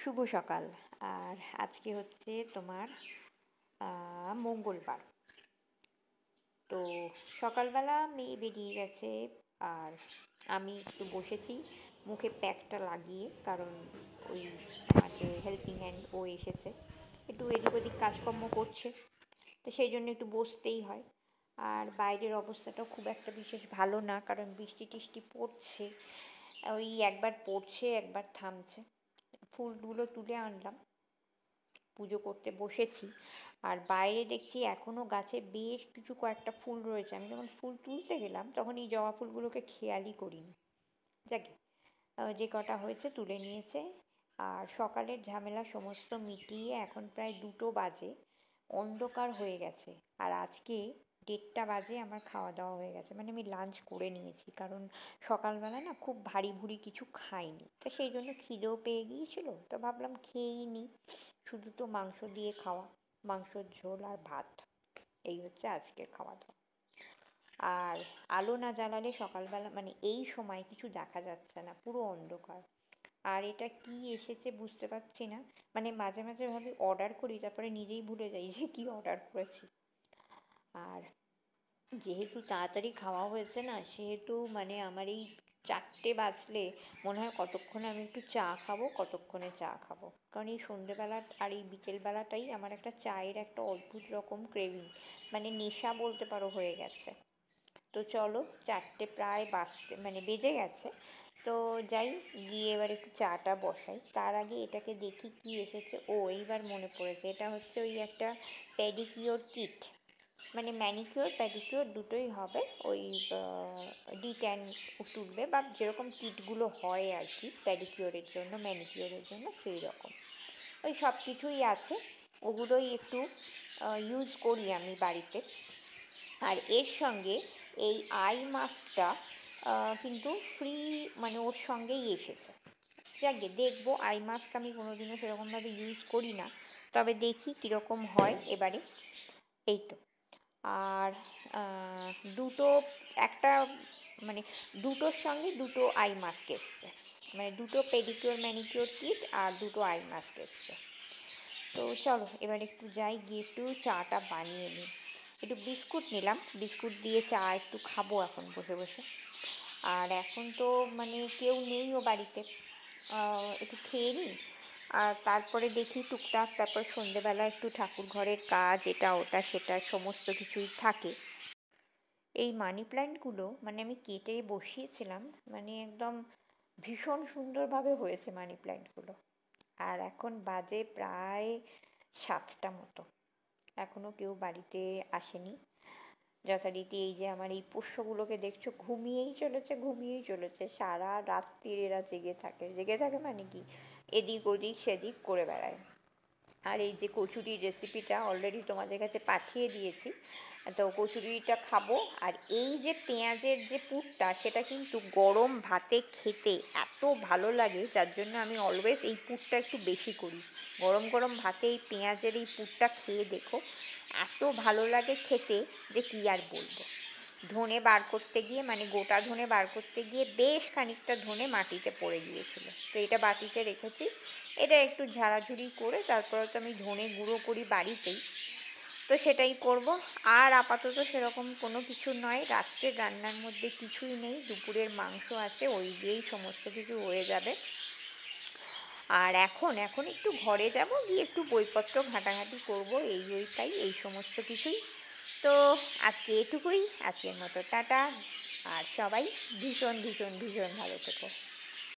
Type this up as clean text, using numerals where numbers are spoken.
শুভ সকাল। আর আজকে হচ্ছে তোমার মঙ্গলবার। তো সকালবেলা মেয়ে বেরিয়ে গেছে, আর আমি একটু বসেছি মুখে প্যাকটা লাগিয়ে, কারণ ওই আমার যে হেল্পিং হ্যান্ড ও এসেছে, একটু এদিক ওদিক কাজকর্ম করছে, তো সেই জন্য একটু বসতেই হয়। আর বাইরের অবস্থাটাও খুব একটা বিশেষ ভালো না, কারণ বৃষ্টি টিষ্টি পড়ছে, ওই একবার পড়ছে একবার থামছে। ফুলগুলো তুলে আনলাম, পুজো করতে বসেছি। আর বাইরে দেখছি এখনও গাছে বেশ কিছু কয়েকটা ফুল রয়েছে। আমি যখন ফুল তুলতে গেলাম তখন এই জবা ফুলগুলোকে খেয়ালই করিনি। যাকে যে কটা হয়েছে তুলে নিয়েছে। আর সকালের ঝামেলা সমস্ত মিটিয়ে এখন প্রায় 2টো বাজে, অন্ধকার হয়ে গেছে। আর আজকে 1:30 বাজে আমার খাওয়া দাওয়া হয়ে গেছে, মানে আমি লাঞ্চ করে নিয়েছি, কারণ সকালবেলা না খুব ভারী ভুরি কিছু খাইনি, তো সেই জন্য খিদেও পেয়ে গিয়েছিল, তো ভাবলাম খেয়েই নিই। শুধু তো মাংস দিয়ে খাওয়া, মাংসর ঝোল আর ভাত, এই হচ্ছে আজকের খাওয়া দাওয়া। আর আলো না জ্বালালে সকালবেলা মানে এই সময় কিছু দেখা যাচ্ছে না, পুরো অন্ধকার। আর এটা কি এসেছে বুঝতে পারছি না, মানে মাঝে মাঝে ভাবি অর্ডার করি, তারপরে নিজেই ভুলে যাই যে কি অর্ডার করেছি। আর যেহেতু তাড়াতাড়ি খাওয়া হয়েছে না, সেহেতু মানে আমার এই 4টে বাজলে মনে হয় কতক্ষণে আমি একটু চা খাবো, কতক্ষণে চা খাবো, কারণ এই সন্ধেবেলা আর এই বিকেলবেলাটাই আমার একটা চায়ের একটা অদ্ভুত রকম ক্রেভিং, মানে নেশা বলতে পারো হয়ে গেছে। তো চলো, 4টে প্রায় বাজতে মানে বেজে গেছে, তো যাই, গিয়ে এবার একটু চাটা বসাই। তার আগে এটাকে দেখি কি এসেছে। ও, এইবার মনে পড়েছে, এটা হচ্ছে ওই একটা প্যাডিকিওর কিট, মানে ম্যানিকিওর প্যাডিকিওর দুটোই হবে। ওই ডিট্যান তুলবে, বা যেরকম কিটগুলো হয় আর কি প্যাডিকিওরের জন্য ম্যানিকিওরের জন্য, সেই রকম ওই সব কিছুই আছে। ওগুলোই একটু ইউজ করি আমি বাড়িতে। আর এর সঙ্গে এই আই মাস্কটা কিন্তু ফ্রি, মানে ওর সঙ্গেই এসেছে। যাকে দেখবো, আই মাস্ক আমি কোনোদিনও সেরকমভাবে ইউজ করি না, তবে দেখি কীরকম হয় এবারে। এই তো। আর দুটো, একটা মানে দুটোর সঙ্গে দুটো আই মাস্ক এসছে, মানে দুটো পেডিকিওর ম্যানিকিওর কিট আর দুটো আই মাস্ক এসছে। তো চলো এবার একটু যাই, গিয়ে একটু চাটা বানিয়ে নিই। একটু বিস্কুট নিলাম, বিস্কুট দিয়ে চা একটু খাবো এখন বসে বসে। আর এখন তো মানে কেউ নেইও বাড়িতে, একটু খেয়ে নিই। আর তারপরে দেখি টুকটাক, তারপর সন্ধেবেলা একটু ঠাকুর ঘরের কাজ, এটা ওটা সেটা সমস্ত কিছুই থাকে। এই মানি প্ল্যান্টগুলো মানে আমি কেটে বসিয়েছিলাম, মানে একদম ভীষণ সুন্দরভাবে হয়েছে মানি প্ল্যান্টগুলো। আর এখন বাজে প্রায় 7টা মতো, এখনও কেউ বাড়িতে আসেনি। যথারীতি এই যে আমার এই পোষ্যগুলোকে দেখছো, ঘুমিয়েই চলেছে ঘুমিয়েই চলেছে, সারা রাত্রির এরা জেগে থাকে, জেগে থাকে মানে কি, এদিক ওদিক সেদিক করে বেড়ায়। আর এই যে কচুরির রেসিপিটা অলরেডি তোমাদের কাছে পাঠিয়ে দিয়েছি, তো কচুরিটা খাবো। আর এই যে পেঁয়াজের যে পুরটা, সেটা কিন্তু গরম ভাতে খেতে এত ভালো লাগে, যার জন্য আমি অলওয়েজ এই পুরটা একটু বেশি করি। গরম গরম ভাতে এই পেঁয়াজের এই পুরটা খেয়ে দেখো, এত ভালো লাগে খেতে যে কী আর বলবো। ধনে বার করতে গিয়ে, মানে গোটা ধনে বার করতে গিয়ে বেশ খানিকটা ধনে মাটিতে পড়ে গিয়েছিল, তো এটা বাটিতে রেখেছি। এটা একটু ঝাড়াঝুড়ি করে তারপরে তো আমি ধনে গুঁড়ো করি বাড়িতেই, তো সেটাই করব। আর আপাতত সেরকম কোনো কিছু নয়, রাত্রের রান্নার মধ্যে কিছুই নেই, দুপুরের মাংস আছে, ওই দিয়েই সমস্ত কিছু হয়ে যাবে। আর এখন একটু ঘরে যাব, গিয়ে একটু বইপত্র ঘাঁটাঘাঁটি করব, এই ওইটাই, এই সমস্ত কিছুই। তো আজকে এটুকুই, আজকের মতো টাটা। আর সবাই ভীষণ ভীষণ ভীষণ ভালো থেকো।